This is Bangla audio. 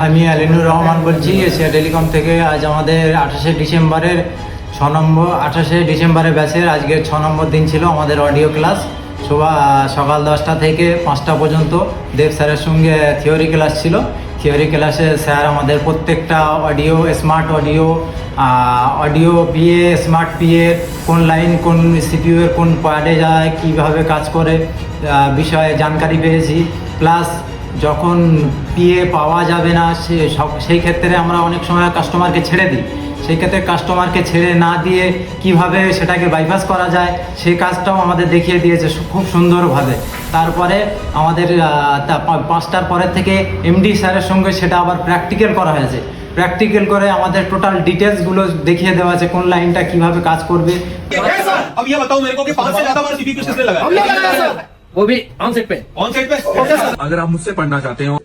আমি আলিনুর রহমান বলছি এশিয়া টেলিকম থেকে। আজ আমাদের 28শে ডিসেম্বরের ব্যাচের আজকে 6 নম্বর দিন ছিল আমাদের অডিও ক্লাস। সকাল 10টা থেকে 5টা পর্যন্ত দেব স্যারের সঙ্গে থিওরি ক্লাস ছিল। থিওরি ক্লাসে স্যার আমাদের প্রত্যেকটা audio, smart audio PA, smart PA কোন লাইন কোন সিপিইউ এর কোন প্যাডে যায়, কীভাবে কাজ করে বিষয়ে জানকারি পেয়েছি। প্লাস যখন পিএ পাওয়া যাবে না সেই ক্ষেত্রে আমরা অনেক সময় কাস্টমারকে ছেড়ে দিই। সেই ক্ষেত্রে কাস্টমারকে ছেড়ে না দিয়ে কিভাবে সেটাকে বাইপাস করা যায় সেই কাজটাও আমাদের দেখিয়ে দিয়েছে খুব সুন্দরভাবে। তারপরে আমাদের 5টার পরের থেকে এমডি স্যারের সঙ্গে সেটা আবার প্র্যাকটিক্যাল করা হয়েছে। প্র্যাকটিক্যাল করে আমাদের টোটাল ডিটেলসগুলো দেখিয়ে দেওয়া আছে কোন লাইনটা কিভাবে কাজ করবে। अब ये बताओ मेरे को कि 5 से ज्यादा बार सीपीयू किसने लगाया? वो भी ऑन सेट पे। ऑन सेट पे? अगर आप मुझसे पढ़ना चाहते हो